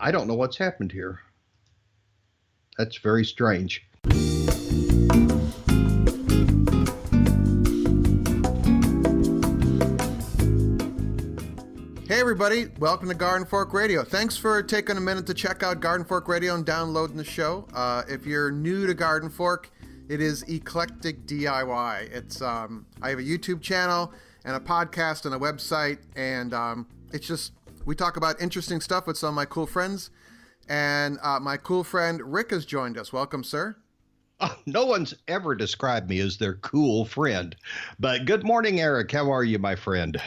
I don't know what's happened here. That's very strange. Hey everybody, welcome to Garden Fork Radio. Thanks for taking a minute to check out Garden Fork Radio and downloading the show. If you're new to Garden Fork, it is Eclectic DIY. It's I have a YouTube channel and a podcast and a website, and it's just, we talk about interesting stuff with some of my cool friends. And my cool friend Rick has joined us. Welcome, sir. No one's ever described me as their cool friend. But good morning, Eric. How are you, my friend?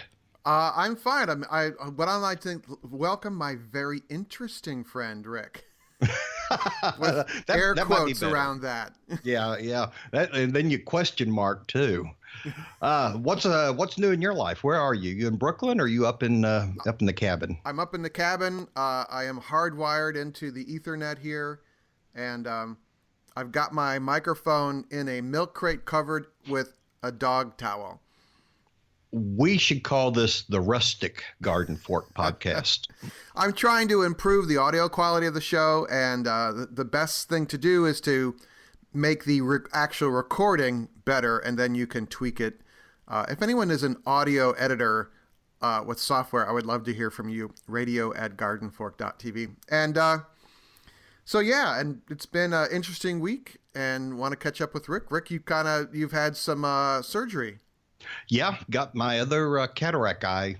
I'm fine. I'd like to welcome my very interesting friend, Rick. With air quotes around that. Yeah. And then you question mark too. What's new in your life? Where are you? You in Brooklyn, or are you up in the cabin? I'm up in the cabin. I am hardwired into the Ethernet here, and I've got my microphone in a milk crate covered with a dog towel. We should call this the Rustic Garden Fork podcast. I'm trying to improve the audio quality of the show, and the best thing to do is to make the actual recording better, and then you can tweak it. If anyone is an audio editor with software, I would love to hear from you. radio@gardenfork.tv. And so yeah, and it's been an interesting week, and want to catch up with Rick. Rick, you've had some surgery. Yeah, got my other cataract eye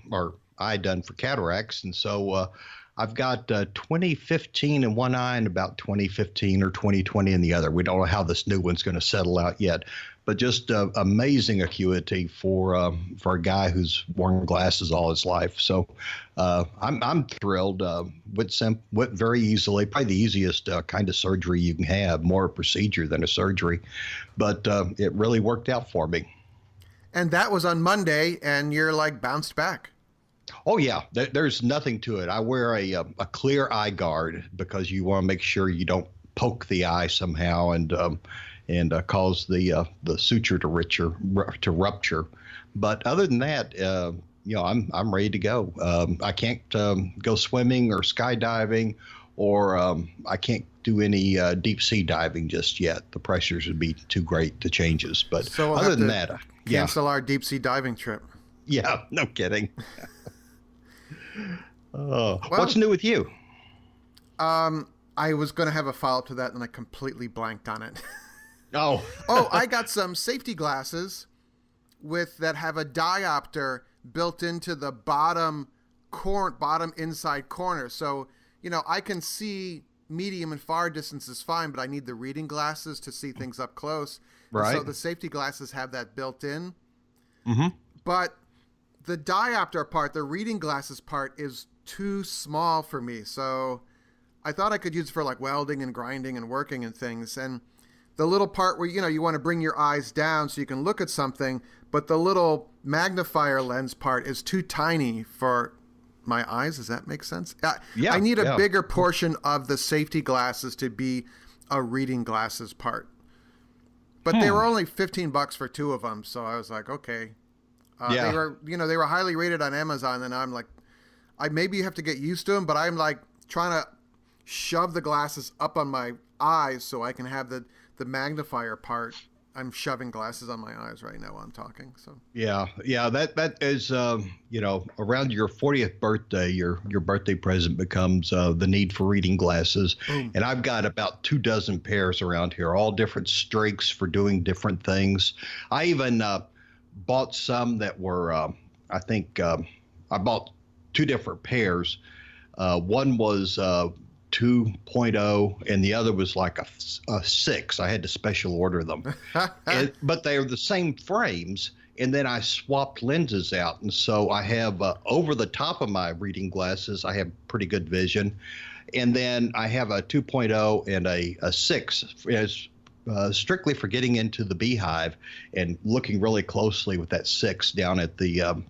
done for cataracts, and so I've got 2015 in one eye and about 2015 or 2020 in the other. We don't know how this new one's going to settle out yet, but just amazing acuity for a guy who's worn glasses all his life. So I'm thrilled. Went very easily, probably the easiest kind of surgery you can have, more a procedure than a surgery, but it really worked out for me. And that was on Monday, and you're like bounced back. Oh, yeah. There's nothing to it. I wear a clear eye guard because you want to make sure you don't poke the eye somehow and cause the suture to rupture. But other than that, I'm ready to go. I can't go swimming or skydiving, or I can't do any deep sea diving just yet. The pressures would be too great, the changes. But so other than that, cancel our deep sea diving trip. Yeah, no kidding. What's new with you? I was going to have a follow-up to that, and I completely blanked on it. Oh, I got some safety glasses that have a diopter built into the bottom inside corner. So, I can see medium and far distances fine, but I need the reading glasses to see things up close. Right. So the safety glasses have that built in. Mm-hmm. But the diopter part, the reading glasses part, is too small for me. So I thought I could use it for like welding and grinding and working and things. And the little part where, you want to bring your eyes down so you can look at something, but the little magnifier lens part is too tiny for my eyes. Does that make sense? Yeah. I need a bigger portion of the safety glasses to be a reading glasses part. But they were only $15 for two of them, so I was like, okay. They were highly rated on Amazon, and I'm like, maybe you have to get used to them, but I'm like trying to shove the glasses up on my eyes so I can have the magnifier part. I'm shoving glasses on my eyes right now while I'm talking. So yeah, that is around your 40th birthday, your birthday present becomes the need for reading glasses. Boom. And I've got about 24 pairs around here, all different strengths for doing different things. I even bought some that were I bought two different pairs. One was 2.0 and the other was like a 6. I had to special order them, but they are the same frames. And then I swapped lenses out, and so I have over the top of my reading glasses, I have pretty good vision, and then I have a 2.0 and a 6 as strictly for getting into the beehive and looking really closely with that 6 down at the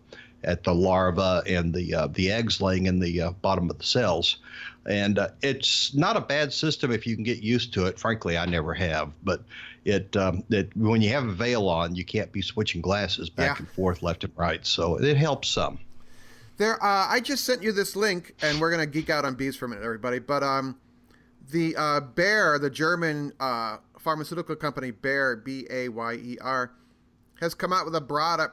larva and the eggs laying in the bottom of the cells. And it's not a bad system if you can get used to it. Frankly, I never have. But when you have a veil on, you can't be switching glasses back and forth, left and right. So it helps some. I just sent you this link, and we're gonna geek out on bees for a minute, everybody. But the Bayer, the German pharmaceutical company Bayer, Bayer, has come out with a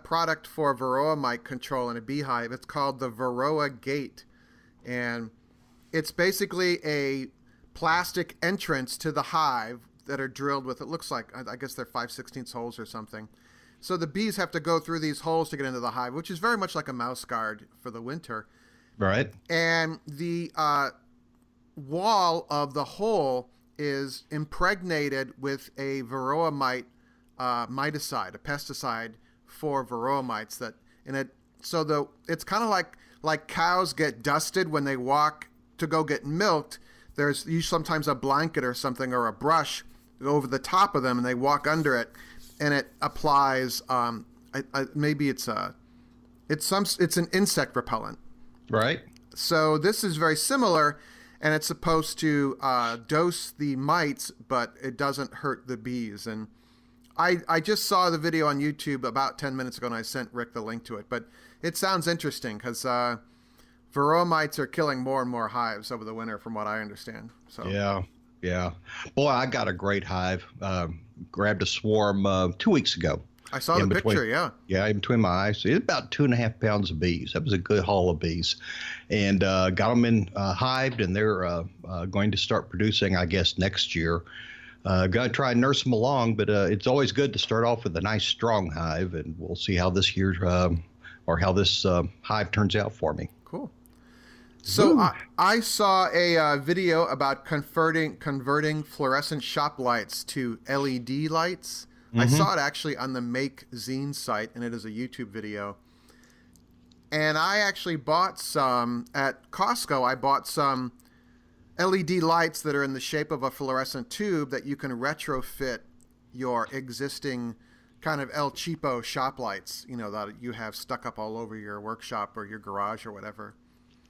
product for varroa mite control in a beehive. It's called the Varroa Gate, and it's basically a plastic entrance to the hive that are drilled with, it looks like, I guess they're 5/16 holes or something. So the bees have to go through these holes to get into the hive, which is very much like a mouse guard for the winter. Right. And the wall of the hole is impregnated with a varroa mite miticide, a pesticide for varroa mites. It's kind of like cows get dusted when they walk to go get milked. There's sometimes a blanket or something or a brush over the top of them, and they walk under it, and it applies. Maybe it's an insect repellent. Right. So this is very similar, and it's supposed to dose the mites, but it doesn't hurt the bees. And I just saw the video on YouTube about 10 minutes ago, and I sent Rick the link to it. But it sounds interesting because varroa mites are killing more and more hives over the winter, from what I understand. So yeah. Boy, I got a great hive. Grabbed a swarm 2 weeks ago. I saw the picture, yeah. Yeah, in between my eyes. It's about 2.5 pounds of bees. That was a good haul of bees. And got them in hived, and they're going to start producing, I guess, next year. Going to try and nurse them along, but it's always good to start off with a nice, strong hive, and we'll see how this year or how this hive turns out for me. Cool. So I saw a video about converting fluorescent shop lights to LED lights. Mm-hmm. I saw it actually on the Make Zine site, and it is a YouTube video. And I actually bought some at Costco. I bought some LED lights that are in the shape of a fluorescent tube that you can retrofit your existing kind of El Cheapo shop lights, that you have stuck up all over your workshop or your garage or whatever.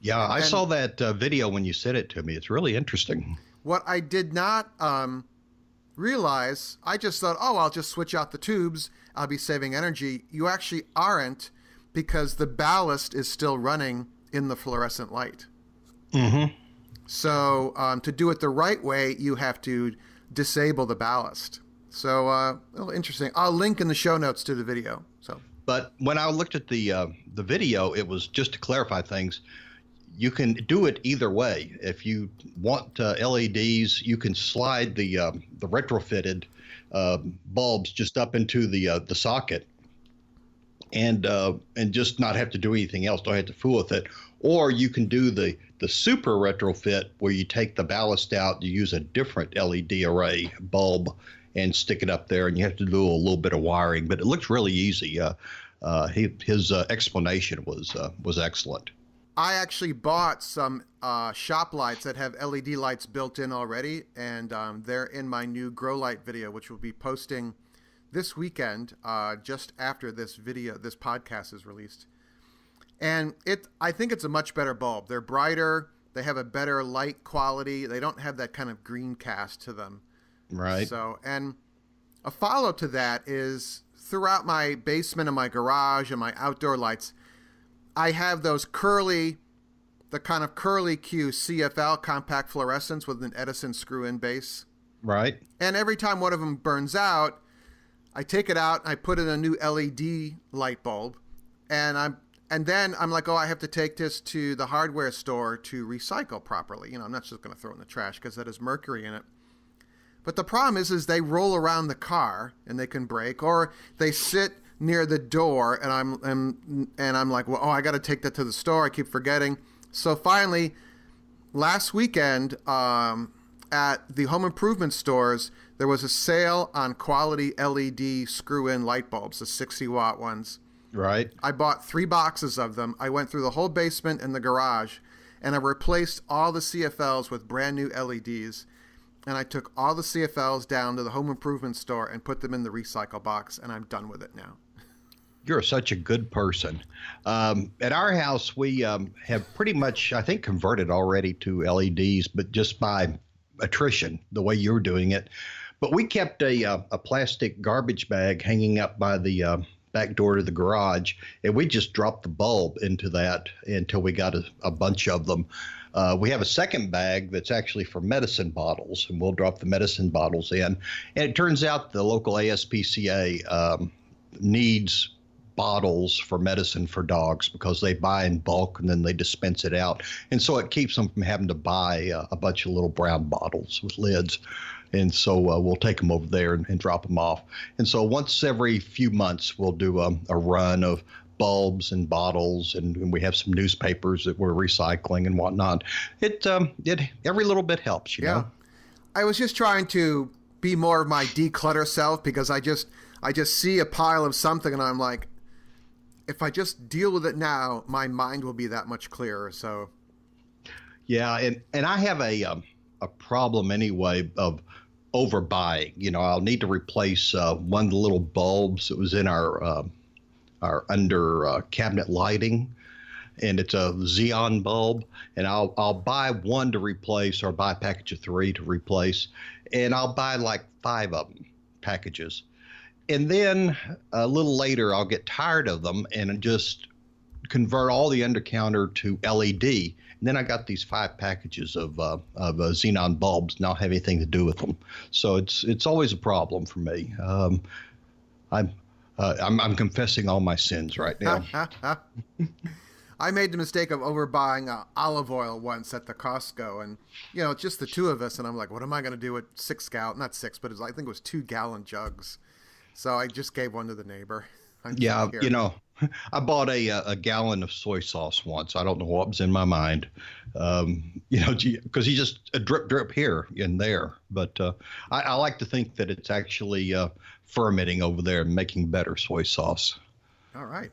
Yeah, I saw that video when you sent it to me. It's really interesting. What I did not realize, I just thought, I'll just switch out the tubes. I'll be saving energy. You actually aren't, because the ballast is still running in the fluorescent light. Mm-hmm. So to do it the right way, you have to disable the ballast. So a little interesting. I'll link in the show notes to the video. But when I looked at the video, it was just to clarify things. You can do it either way. If you want LEDs, you can slide the retrofitted bulbs just up into the socket, and just not have to do anything else. Don't have to fool with it. Or you can do the super retrofit, where you take the ballast out, you use a different LED array bulb and stick it up there, and you have to do a little bit of wiring. But it looks really easy. His explanation was excellent. I actually bought some shop lights that have LED lights built in already, and they're in my new grow light video, which we'll be posting this weekend, just after this podcast is released. And I think it's a much better bulb. They're brighter. They have a better light quality. They don't have that kind of green cast to them. Right. So, and a follow to that is, throughout my basement and my garage and my outdoor lights, I have those the kind of curly Q CFL compact fluorescents with an Edison screw-in base. Right. And every time one of them burns out, I take it out, I put in a new LED light bulb, and then I'm like, I have to take this to the hardware store to recycle properly. I'm not just going to throw it in the trash because that has mercury in it. But the problem is they roll around the car and they can break, or they sit near the door, and I'm like, I got to take that to the store. I keep forgetting. So finally, last weekend at the home improvement stores, there was a sale on quality LED screw-in light bulbs, the 60-watt ones. Right. I bought 3 boxes of them. I went through the whole basement and the garage, and I replaced all the CFLs with brand new LEDs. And I took all the CFLs down to the home improvement store and put them in the recycle box, and I'm done with it now. You're such a good person. At our house, we have pretty much, I think, converted already to LEDs, but just by attrition, the way you're doing it. But we kept a plastic garbage bag hanging up by the back door to the garage, and we just dropped the bulb into that until we got a bunch of them. We have a second bag that's actually for medicine bottles, and we'll drop the medicine bottles in. And it turns out the local ASPCA needs bottles for medicine for dogs because they buy in bulk and then they dispense it out. And so it keeps them from having to buy a bunch of little brown bottles with lids. And so we'll take them over there and drop them off. And so once every few months, we'll do a run of bulbs and bottles, and we have some newspapers that we're recycling and whatnot. It every little bit helps, you know. I was just trying to be more of my declutter self because I just see a pile of something and I'm like, if I just deal with it now, my mind will be that much clearer. So yeah, and I have a problem anyway of overbuying. You know, I'll need to replace one of the little bulbs that was in our under cabinet lighting, and it's a xenon bulb, and I'll buy one to replace, or buy a package of 3 to replace, and I'll buy like 5 of them packages, and then a little later I'll get tired of them and just convert all the undercounter to LED, and then I got these 5 packages of xenon bulbs, and I don't have anything to do with them. So it's always a problem for me. I'm confessing all my sins right now. I made the mistake of overbuying olive oil once at the Costco, and you know, it's just the 2 of us, and I'm like, what am I going to do with 6 gallon? Not 6, but I think it was 2 gallon jugs. So I just gave one to the neighbor. Yeah, you know, I bought a gallon of soy sauce once. I don't know what was in my mind, you know, because you just a drip here and there. But I like to think that it's actually fermenting over there and making better soy sauce. All right.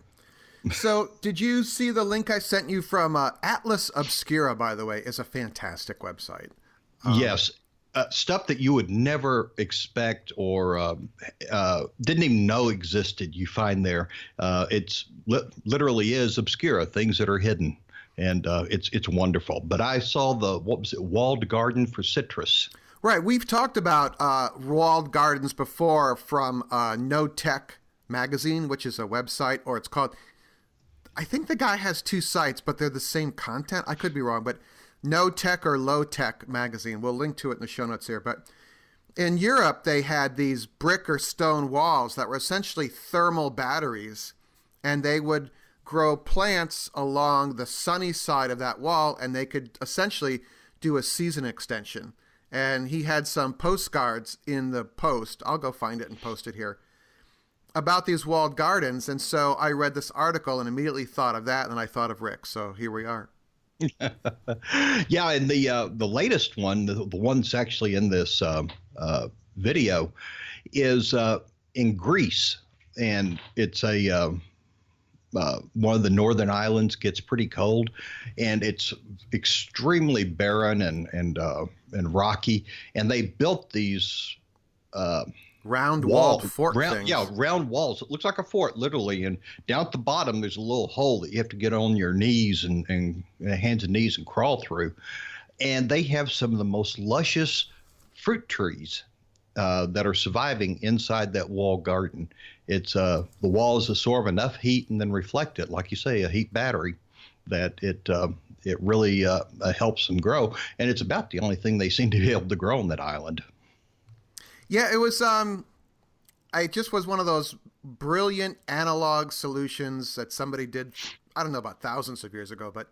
So did you see the link I sent you from Atlas Obscura, by the way, is a fantastic website. Yes. Stuff that you would never expect or didn't even know existed, you find there. It's literally is obscura, things that are hidden, and it's wonderful. But I saw what was it, walled garden for citrus. Right, we've talked about walled gardens before from No Tech magazine, which is a website, or it's called. I think the guy has 2 sites, but they're the same content. I could be wrong, but. No Tech or Low Tech magazine. We'll link to it in the show notes here. But in Europe, they had these brick or stone walls that were essentially thermal batteries, and they would grow plants along the sunny side of that wall, and they could essentially do a season extension. And he had some postcards in the post. I'll go find it and post it here about these walled gardens. And so I read this article and immediately thought of that, and I thought of Rick. So here we are. Yeah, and the latest one, the one that's actually in this video, is in Greece, and it's one of the northern islands. Gets pretty cold, and it's extremely barren and rocky, and they built these round walled fort things. Yeah, round walls. It looks like a fort, literally. And down at the bottom, there's a little hole that you have to get on your knees and hands and knees and crawl through. And they have some of the most luscious fruit trees that are surviving inside that walled garden. It's the walls absorb enough heat and then reflect it, like you say, a heat battery, that it really helps them grow. And it's about the only thing they seem to be able to grow on that island. Yeah, it was, it just was one of those brilliant analog solutions that somebody did, I don't know, about thousands of years ago, but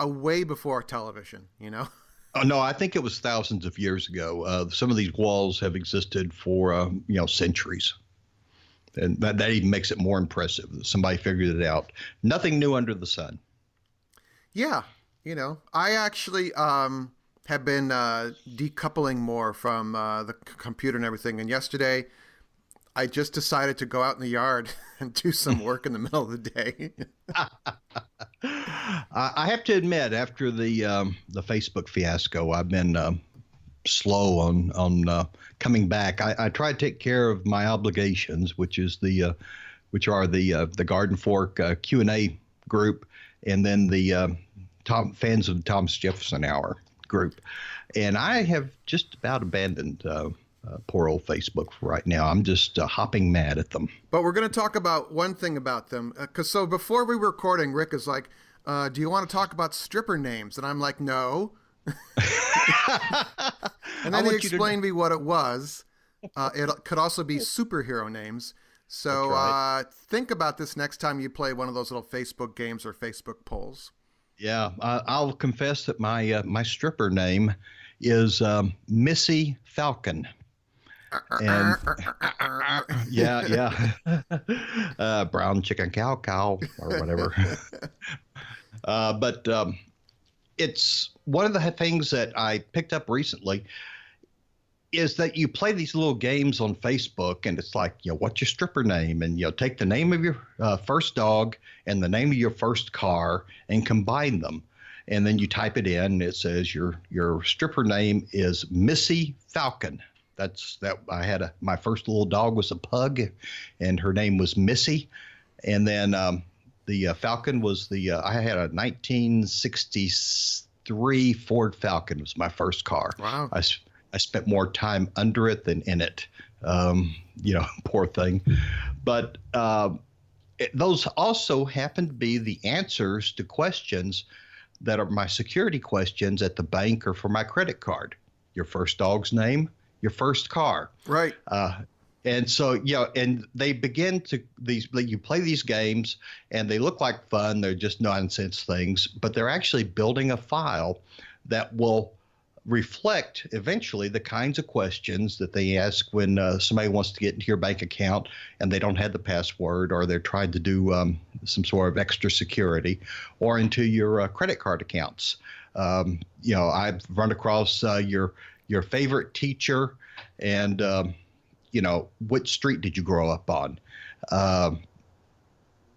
way before television, you know? Oh, no, I think it was thousands of years ago. Some of these walls have existed for, centuries. And that even makes it more impressive that somebody figured it out. Nothing new under the sun. Yeah, I actually have been decoupling more from the computer and everything. And yesterday, I just decided to go out in the yard and do some work in the middle of the day. I have to admit, after the Facebook fiasco, I've been slow on coming back. I try to take care of my obligations, which are the Garden Fork Q&A group, and then the fans of the Thomas Jefferson Hour group. And I have just about abandoned poor old Facebook right now. I'm just hopping mad at them. But we're going to talk about one thing about them. So before we were recording, Rick is like, do you want to talk about stripper names? And I'm like, no. And then he explained me what it was. It could also be superhero names. So right. Think about this next time you play one of those little Facebook games or Facebook polls. Yeah, I'll confess that my stripper name is Missy Falcon. And yeah. Brown chicken cow or whatever. But it's one of the things that I picked up recently is that you play these little games on Facebook, and it's like, what's your stripper name? And take the name of your first dog and the name of your first car and combine them. And then you type it in, and it says your stripper name is Missy Falcon. That's that. My first little dog was a pug, and her name was Missy. And then the Falcon was I had a 1963 Ford Falcon. It was my first car. Wow. I spent more time under it than in it. Poor thing. But those also happen to be the answers to questions that are my security questions at the bank or for my credit card. Your first dog's name, your first car. Right. And so, and they begin to you play these games and they look like fun. They're just nonsense things, but they're actually building a file that will reflect eventually the kinds of questions that they ask when somebody wants to get into your bank account and they don't have the password, or they're trying to do some sort of extra security, or into your credit card accounts. I've run across your favorite teacher and, which street did you grow up on?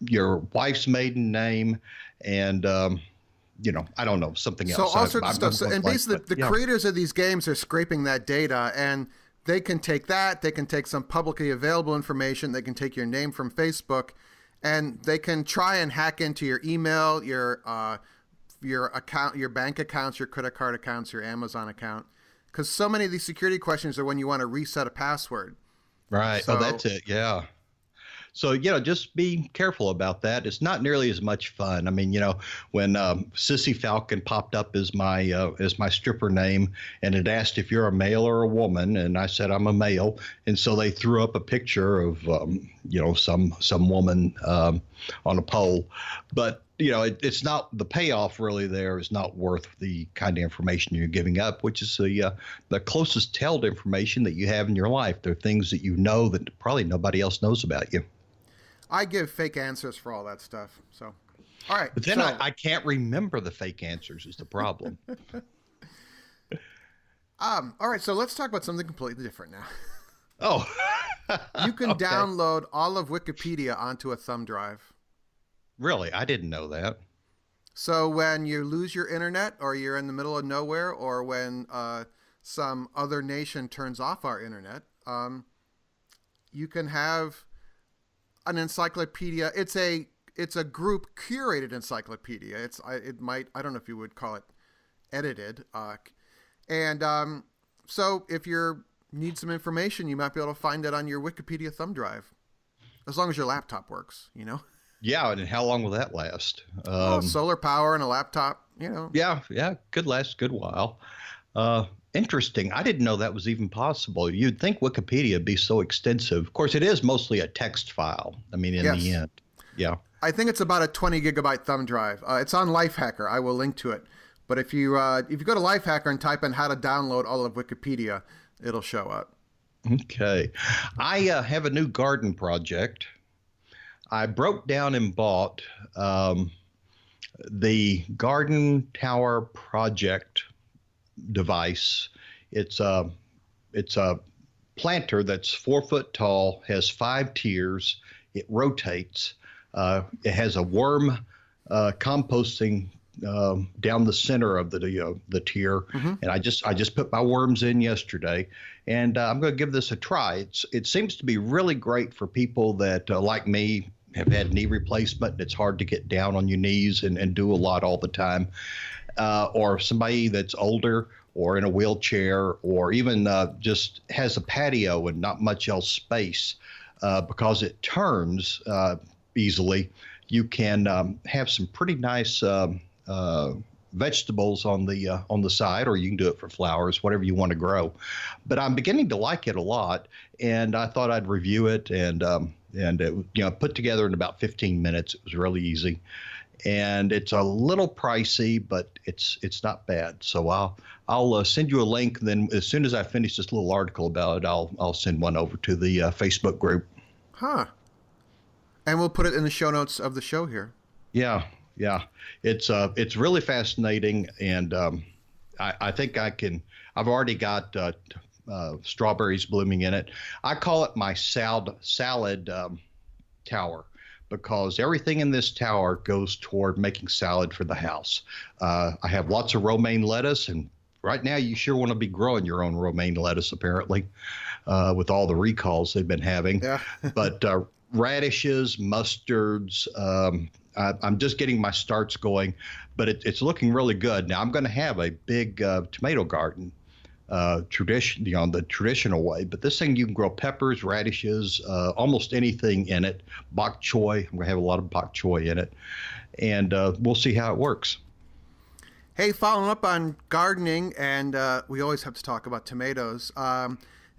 Your wife's maiden name and, I don't know, something else. So all sorts of stuff. So, and basically the creators of these games are scraping that data, and they can take that, they can take some publicly available information, they can take your name from Facebook, and they can try and hack into your email, your account, your bank accounts, your credit card accounts, your Amazon account. Because so many of these security questions are when you want to reset a password. Right. So, that's it. Yeah. So, just be careful about that. It's not nearly as much fun. I mean, when Sissy Falcon popped up as my stripper name, and it asked if you're a male or a woman, and I said I'm a male, and so they threw up a picture of some woman on a pole, but it's not, the payoff really there is not worth the kind of information you're giving up, which is the closest held information that you have in your life. They're things that that probably nobody else knows about you. I give fake answers for all that stuff. So, all right. But then I can't remember the fake answers is the problem. All right. So let's talk about something completely different now. Oh. You can download all of Wikipedia onto a thumb drive. Really? I didn't know that. So when you lose your internet, or you're in the middle of nowhere, or when some other nation turns off our internet, you can have an encyclopedia. It's a group curated encyclopedia. I don't know if you would call it edited. So if you need some information, you might be able to find it on your Wikipedia thumb drive, as long as your laptop works, Yeah, and how long will that last? Solar power and a laptop, Yeah, could last a good while. Interesting. I didn't know that was even possible. You'd think Wikipedia would be so extensive. Of course, it is mostly a text file. I mean, in the end. Yeah. I think it's about a 20 gigabyte thumb drive. It's on Lifehacker. I will link to it. But if you go to Lifehacker and type in how to download all of Wikipedia, it'll show up. Okay. I have a new garden project. I broke down and bought the Garden Tower Project device. It's a planter that's 4 foot tall, has 5 tiers. It rotates. It has a worm composting down the center of the tier, and I just put my worms in yesterday, and I'm going to give this a try. It seems to be really great for people that like me have had knee replacement, and it's hard to get down on your knees and do a lot all the time, or somebody that's older, or in a wheelchair, or even just has a patio and not much else space, because it turns easily, you can have some pretty nice vegetables on the side, or you can do it for flowers, whatever you want to grow. But I'm beginning to like it a lot, and I thought I'd review it and it, put together in about 15 minutes. It was really easy, and it's a little pricey, but it's not bad. So I'll send you a link. Then as soon as I finish this little article about it, I'll send one over to the Facebook group. Huh. And we'll put it in the show notes of the show here. Yeah. It's really fascinating, and I think I've already got strawberries blooming in it. I call it my salad tower, because everything in this tower goes toward making salad for the house. I have lots of romaine lettuce, and right now you sure want to be growing your own romaine lettuce, apparently, with all the recalls they've been having. Yeah. But radishes, mustards, I'm just getting my starts going, but it's looking really good. Now I'm going to have a big tomato garden, the traditional way. But this thing, you can grow peppers, radishes, almost anything in it. Bok choy, I'm going to have a lot of bok choy in it, and we'll see how it works. Hey, following up on gardening, and we always have to talk about tomatoes.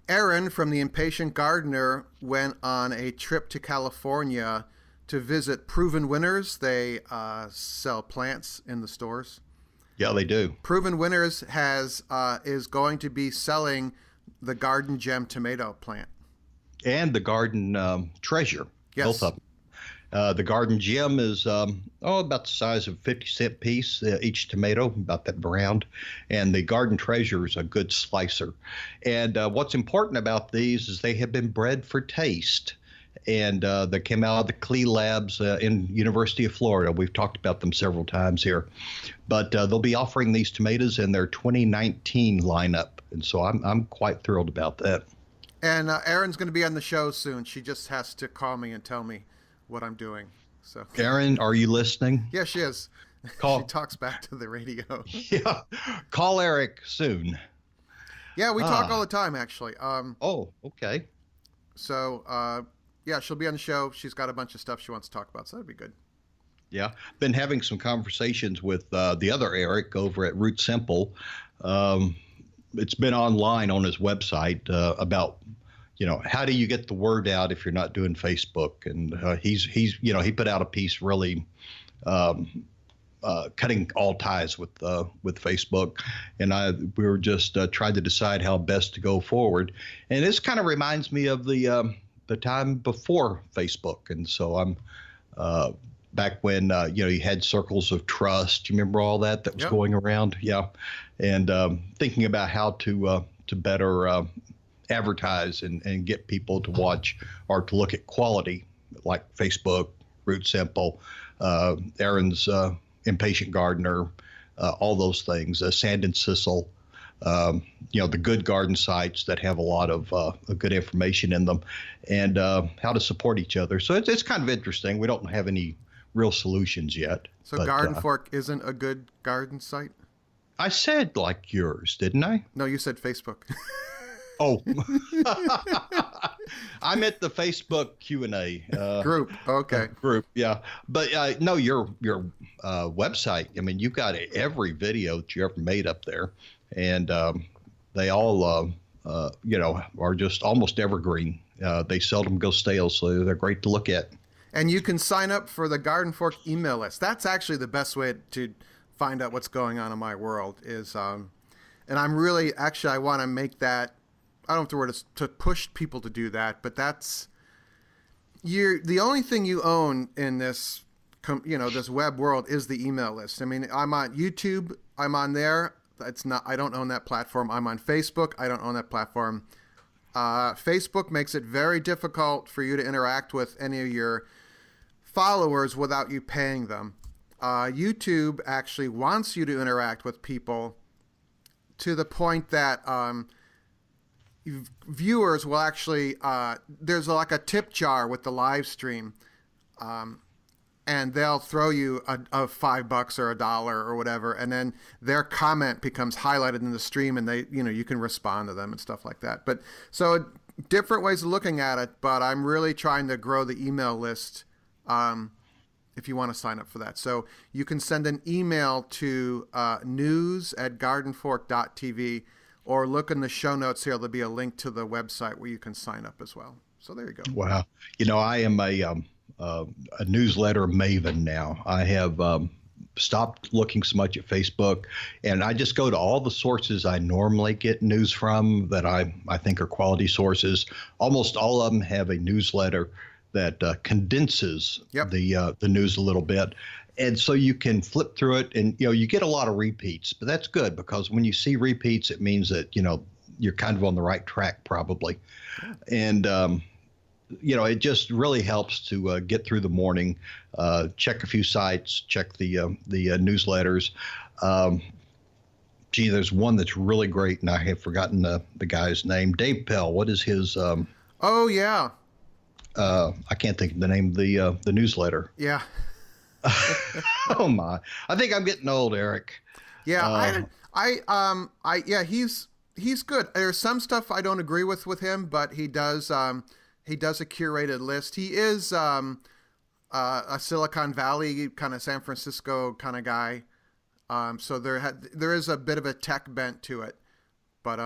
Aaron from The Impatient Gardener went on a trip to California to visit Proven Winners. They sell plants in the stores. Yeah, they do. Proven Winners is going to be selling the Garden Gem tomato plant. And the Garden Treasure. Yes. Both of them. The Garden Gem is about the size of a 50-cent piece, each tomato, about that round. And the Garden Treasure is a good slicer. And what's important about these is they have been bred for taste. And they came out of the Klee Labs in University of Florida. We've talked about them several times here. But they'll be offering these tomatoes in their 2019 lineup. And so I'm quite thrilled about that. And Erin's going to be on the show soon. She just has to call me and tell me what I'm doing. So, Erin, are you listening? Yeah, she is. She talks back to the radio. Yeah. Call Eric soon. Yeah, we talk all the time, actually. Okay. So, yeah, she'll be on the show. She's got a bunch of stuff she wants to talk about, so that'd be good. Yeah. Been having some conversations with the other Eric over at Root Simple. It's been online on his website about, how do you get the word out if you're not doing Facebook? And he put out a piece really cutting all ties with Facebook, and we were just trying to decide how best to go forward. And this kind of reminds me of the time before Facebook, and so I'm back when you had circles of trust. You remember all that was going around? Yeah, and thinking about how to better advertise and get people to watch or to look at quality, like Facebook, Root Simple, Aaron's Impatient Gardener, all those things, Sand and Sisal, the good garden sites that have a lot of good information in them, and how to support each other. So it's kind of interesting. We don't have any real solutions yet. So Garden Fork isn't a good garden site? I said like yours, didn't I? No, you said Facebook. Oh, I'm at the Facebook Q&A group. Okay. Group, yeah. But no, your website. I mean, you've got every video that you ever made up there, and they all, are just almost evergreen. They seldom go stale, so they're great to look at. And you can sign up for the Garden Fork email list. That's actually the best way to find out what's going on in my world. Is, and I'm really I want to make that. I don't know if the word is to push people to do that, but that's the only thing you own in this, this web world is the email list. I mean, I'm on YouTube. I'm on there. I don't own that platform. I'm on Facebook. I don't own that platform. Facebook makes it very difficult for you to interact with any of your followers without you paying them. YouTube actually wants you to interact with people to the point that, viewers will actually there's like a tip jar with the live stream, and and they'll throw you a $5 or $1 or whatever, and then their comment becomes highlighted in the stream, and they, you can respond to them and stuff like that. But so different ways of looking at it, but I'm really trying to grow the email list. If you want to sign up for that. So you can send an email to news@gardenfork.tv, or look in the show notes here. There'll be a link to the website where you can sign up as well. So there you go. Wow. I am a newsletter maven now. I have stopped looking so much at Facebook, and I just go to all the sources I normally get news from that I think are quality sources. Almost all of them have a newsletter that condenses the news a little bit. And so you can flip through it, and, you get a lot of repeats, but that's good, because when you see repeats, it means that, you're kind of on the right track probably. And, it just really helps to get through the morning, check a few sites, check the newsletters. There's one that's really great, and I have forgotten the guy's name. Dave Pell. What is his? Oh yeah. I can't think of the name of the newsletter. Yeah. Oh my! I think I'm getting old, Eric. Yeah, he's good. There's some stuff I don't agree with him, but he does a curated list. He is a Silicon Valley kind of San Francisco kind of guy. So there is a bit of a tech bent to it, but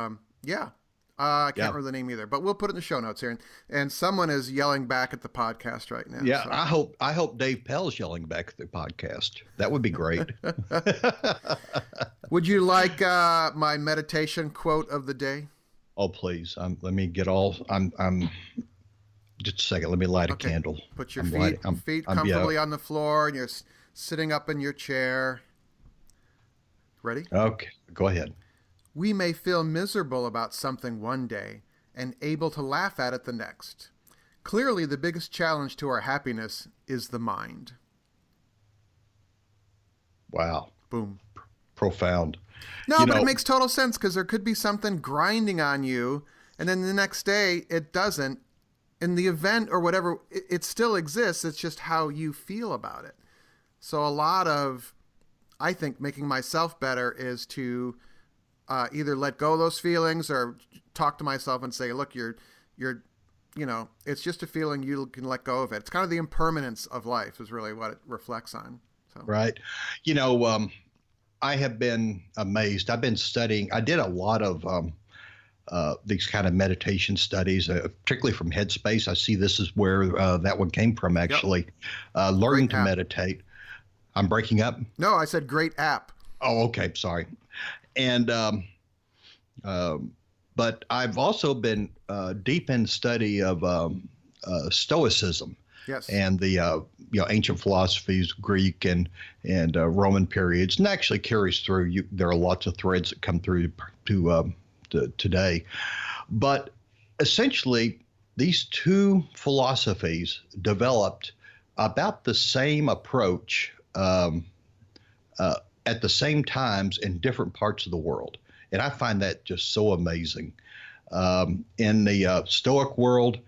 yeah. I can't remember the name either, but we'll put it in the show notes here. And someone is yelling back at the podcast right now. Yeah, so. I hope Dave Pell's yelling back at the podcast. That would be great. Would you like my meditation quote of the day? Oh, please. Let me get all. I'm just a second. Let me light a candle. Put your feet comfortably on the floor, and you're sitting up in your chair. Ready? Okay, go ahead. We may feel miserable about something one day and able to laugh at it the next. Clearly, the biggest challenge to our happiness is the mind. Wow. Boom. Profound. No, but it makes total sense, because there could be something grinding on you, and then the next day it doesn't. In the event or whatever, it still exists. It's just how you feel about it. So a lot of, I think, making myself better is to either let go of those feelings or talk to myself and say, look, you're, it's just a feeling, you can let go of it. It's kind of the impermanence of life is really what it reflects on. So. Right. I have been amazed. I've been studying. I did a lot of these kind of meditation studies, particularly from Headspace. I see this is where that one came from, actually. Yep. Learning to meditate. I'm breaking up? No, I said great app. Oh, okay. Sorry. And, but I've also been deep in study of Stoicism. Yes. And the ancient philosophies, Greek and Roman periods, and actually carries through. There are lots of threads that come through to today, but essentially these two philosophies developed about the same approach at the same times in different parts of the world. And I find that just so amazing. In the Stoic world,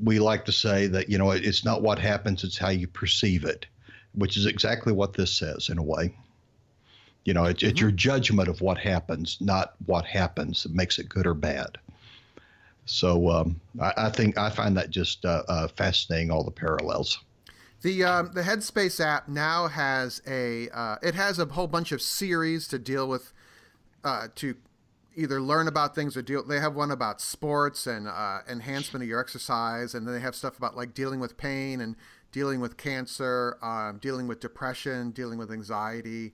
we like to say that, it's not what happens, it's how you perceive it, which is exactly what this says in a way. It's your judgment of what happens, not what happens that makes it good or bad. So I find that just fascinating, all the parallels. The Headspace app now has a whole bunch of series to deal with, to either learn about things or deal. They have one about sports and enhancement of your exercise, and then they have stuff about like dealing with pain and dealing with cancer, dealing with depression, dealing with anxiety,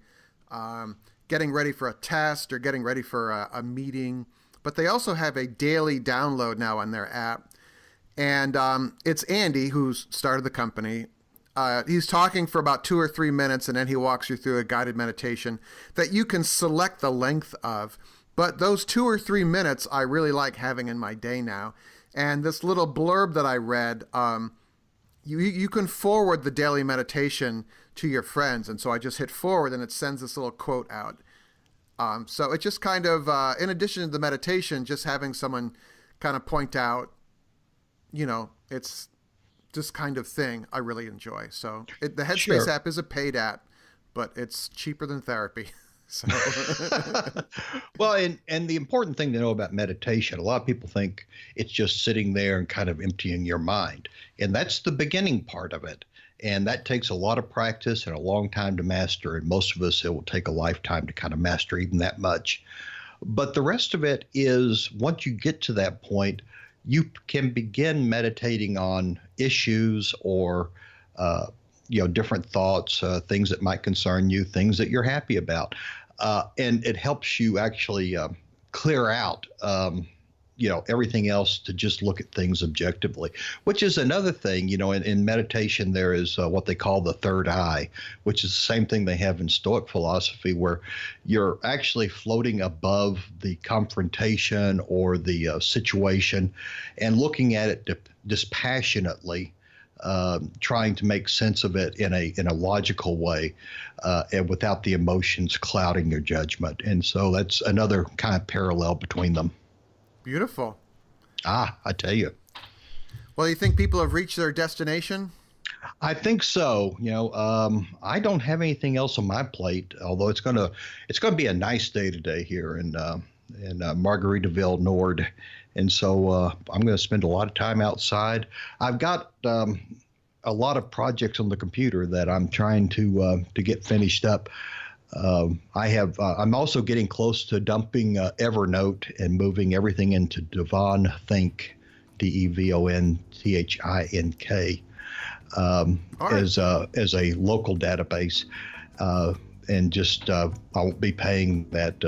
getting ready for a test or getting ready for a meeting. But they also have a daily download now on their app, and it's Andy, who's started the company. He's talking for about 2 or 3 minutes, and then he walks you through a guided meditation that you can select the length of. But those 2 or 3 minutes I really like having in my day now. And this little blurb that I read, you can forward the daily meditation to your friends. And so I just hit forward, and it sends this little quote out. So it just kind of, in addition to the meditation, just having someone kind of point out, it's this kind of thing, I really enjoy. So the Headspace app is a paid app, but it's cheaper than therapy. So. Well, and the important thing to know about meditation, a lot of people think it's just sitting there and kind of emptying your mind. And that's the beginning part of it. And that takes a lot of practice and a long time to master. And most of us, it will take a lifetime to kind of master even that much. But the rest of it is, once you get to that point, you can begin meditating on issues or different thoughts, things that might concern you, things that you're happy about. And it helps you actually clear out, everything else to just look at things objectively, which is another thing. In meditation, there is what they call the third eye, which is the same thing they have in Stoic philosophy, where you're actually floating above the confrontation or the situation and looking at it dispassionately. Trying to make sense of it in a logical way, and without the emotions clouding your judgment. And so that's another kind of parallel between them. Beautiful. I tell you. Well, you think people have reached their destination? I think so. I don't have anything else on my plate, although it's gonna be a nice day today here in Margaritaville, Nord. And so I'm going to spend a lot of time outside. I've got a lot of projects on the computer that I'm trying to get finished up. I'm also getting close to dumping Evernote and moving everything into Devon Think, DEVONTHINK, as a local database. And just I won't be paying that,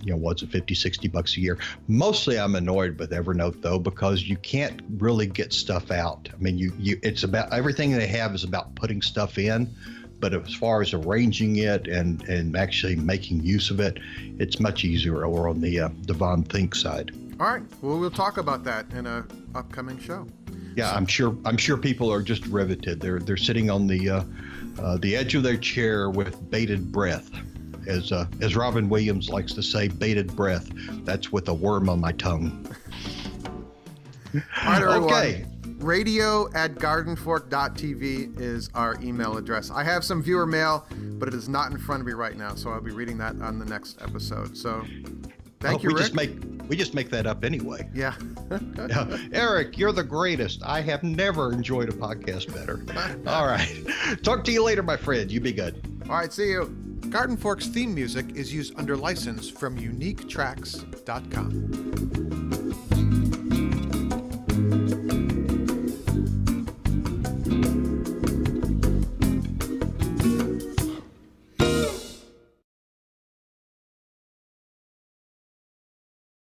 what's it, $50-$60 a year. Mostly I'm annoyed with Evernote, though, because you can't really get stuff out. I mean, it's about everything they have is about putting stuff in. But as far as arranging it and actually making use of it, it's much easier over on the Devon Think side. All right. Well, we'll talk about that in an upcoming show. Yeah, I'm sure people are just riveted. They're sitting on the edge of their chair with bated breath. As Robin Williams likes to say, bated breath. That's with a worm on my tongue. All right, everyone. Okay. radio@gardenfork.tv is our email address. I have some viewer mail, but it is not in front of me right now, so I'll be reading that on the next episode. So thank you, Rick. We just make that up anyway. Yeah. Eric, you're the greatest. I have never enjoyed a podcast better. All right. Talk to you later, my friend. You be good. All right. See you. Garden Fork's theme music is used under license from uniquetracks.com.